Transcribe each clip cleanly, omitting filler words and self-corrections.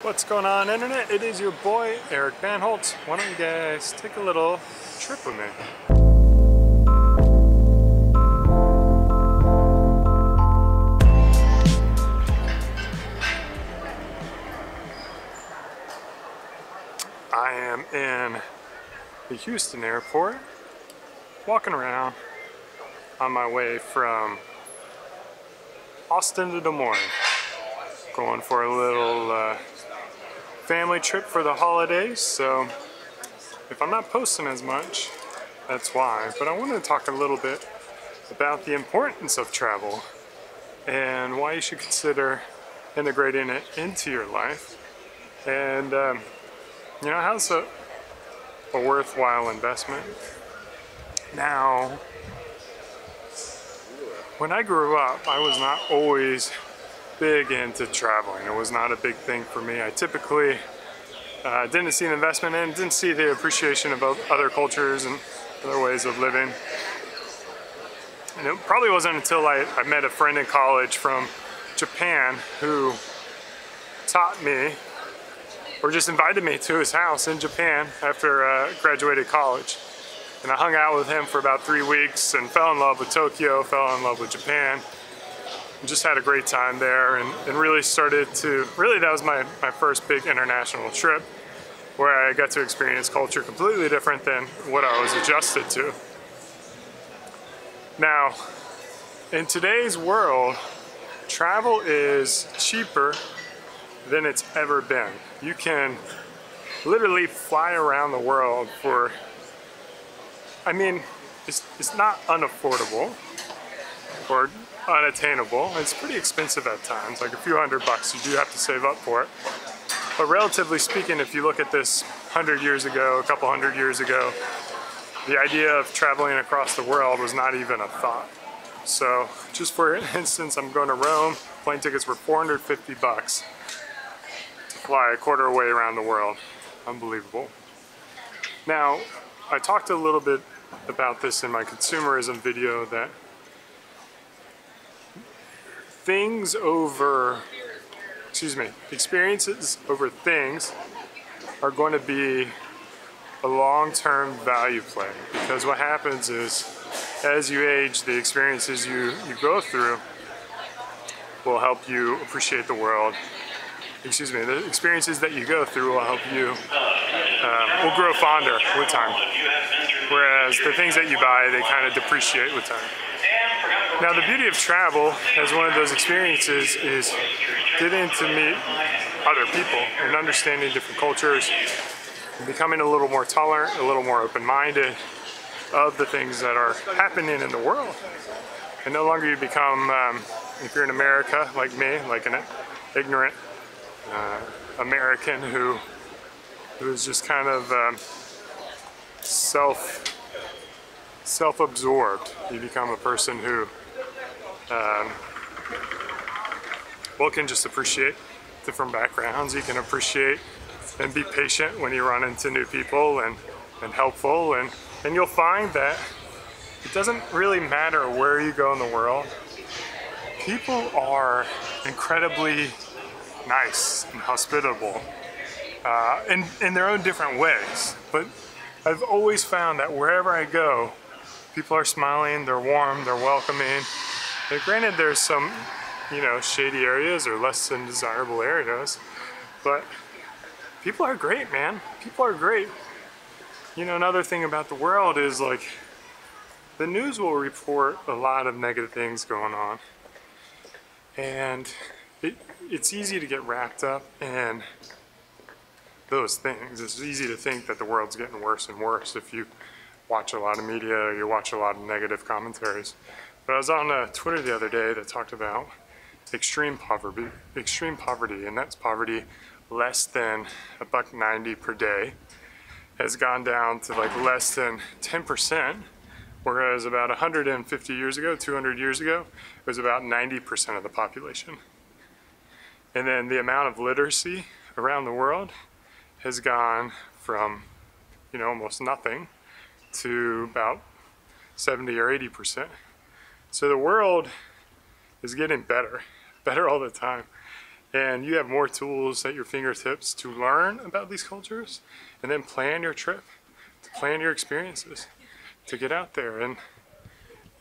What's going on, internet? It is your boy Eric Bandholz. Why don't you guys take a little trip with me? I am in the Houston airport, walking around on my way from Austin to Des Moines, going for a little family trip for the holidays. So if I'm not posting as much, that's why. But I want to talk a little bit about the importance of travel and why you should consider integrating it into your life. And you know, how's a worthwhile investment? Now, when I grew up, I was not always big into traveling. It was not a big thing for me. I typically didn't see an investment in, didn't see the appreciation of other cultures and other ways of living. And it probably wasn't until I met a friend in college from Japan who taught me, or just invited me to his house in Japan after graduated college. And I hung out with him for about 3 weeks and fell in love with Tokyo, fell in love with Japan. Just had a great time there and really started to, that was my first big international trip where I got to experience culture completely different than what I was adjusted to. Now, in today's world, travel is cheaper than it's ever been. You can literally fly around the world for, I mean, it's not unaffordable or unattainable. It's pretty expensive at times, like a few $100. You do have to save up for it. But relatively speaking, if you look at this 100 years ago, a couple hundred years ago, the idea of traveling across the world was not even a thought. So just for instance, I'm going to Rome. Plane tickets were $450 to fly a quarter way around the world. Unbelievable. Now, I talked a little bit about this in my consumerism video, that experiences over things are going to be a long-term value play, because what happens is, as you age, the experiences you go through will help you appreciate the world. The experiences that you go through will help you, will grow fonder with time. Whereas the things that you buy, they kind of depreciate with time. Now, the beauty of travel as one of those experiences is getting to meet other people and understanding different cultures, and becoming a little more tolerant, a little more open-minded of the things that are happening in the world. And no longer you become, if you're in America like me, like an ignorant American who is just kind of self-absorbed. You become a person who can just appreciate different backgrounds. You can appreciate and be patient when you run into new people and helpful, and you'll find that it doesn't really matter where you go in the world. People are incredibly nice and hospitable in their own different ways. But I've always found that wherever I go, people are smiling, they're warm, they're welcoming. And granted, there's some, shady areas or less than desirable areas, but people are great, man. People are great. Another thing about the world is, like, the news will report a lot of negative things going on. And it's easy to get wrapped up in those things. It's easy to think that the world's getting worse and worse if you watch a lot of media or you watch a lot of negative commentaries. But I was on Twitter the other day that talked about extreme poverty, and that's poverty less than $1.90 per day, has gone down to like less than 10%, whereas about 150 years ago, 200 years ago, it was about 90% of the population. And then the amount of literacy around the world has gone from, almost nothing to about 70 or 80%. So the world is getting better all the time. And you have more tools at your fingertips to learn about these cultures and then plan your trip, to plan your experiences, to get out there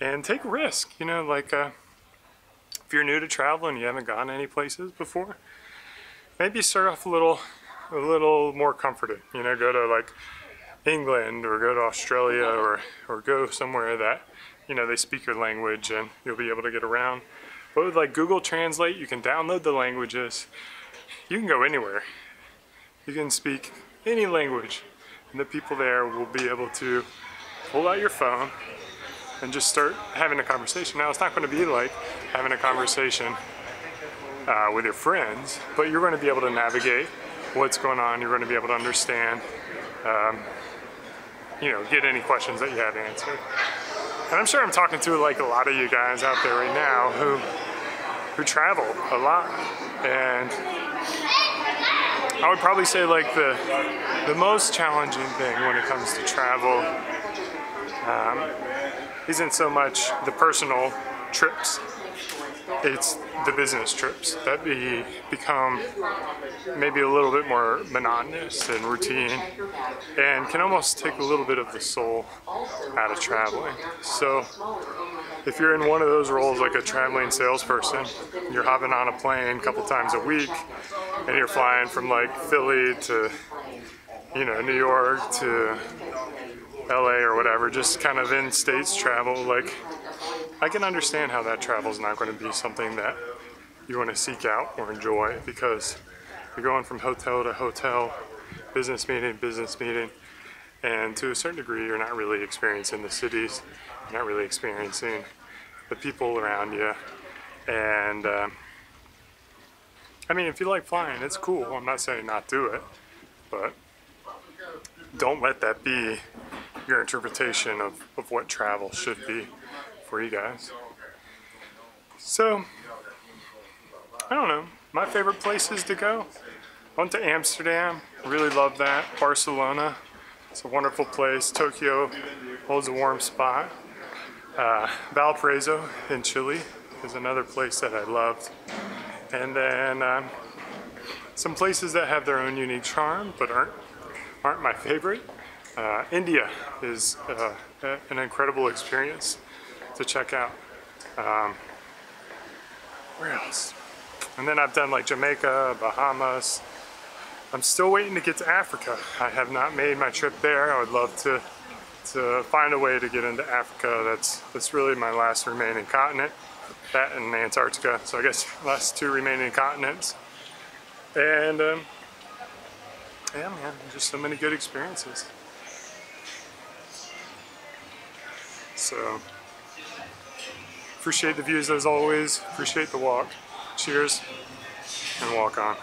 and take a risk. You know, like if you're new to travel and you haven't gone any places before, maybe start off a little more comforted. You know, go to like England or go to Australia or go somewhere that, you know, they speak your language and you'll be able to get around. But with like Google Translate, you can download the languages. You can go anywhere. You can speak any language, and the people there will be able to pull out your phone and just start having a conversation. Now, it's not going to be like having a conversation with your friends, but you're going to be able to navigate what's going on. You're going to be able to understand, you know, get any questions that you have answered. And I'm sure I'm talking to like a lot of you guys out there right now who travel a lot. And I would probably say like the most challenging thing when it comes to travel isn't so much the personal trips, it's the business trips that become maybe a little bit more monotonous and routine and can almost take a little bit of the soul out of traveling. So if you're in one of those roles, like a traveling salesperson, you're hopping on a plane a couple times a week and you're flying from like Philly to, you know, New York to LA or whatever, just kind of in states travel. Like, I can understand how that travel is not going to be something that you want to seek out or enjoy, because you're going from hotel to hotel, business meeting, and to a certain degree you're not really experiencing the cities, you're not really experiencing the people around you. And I mean, if you like flying, it's cool. I'm not saying not do it, but don't let that be your interpretation of what travel should be for you guys. So, I don't know, my favorite places to go. I went to Amsterdam, really loved that. Barcelona, it's a wonderful place. Tokyo holds a warm spot. Valparaiso in Chile is another place that I loved. And then some places that have their own unique charm but aren't my favorite. India is an incredible experience to check out. Where else? And then I've done like Jamaica, Bahamas. I'm still waiting to get to Africa. I have not made my trip there. I would love to find a way to get into Africa. That's really my last remaining continent. That and Antarctica. So I guess last two remaining continents. And yeah, man, just so many good experiences. So, appreciate the views as always, appreciate the walk. Cheers, and walk on.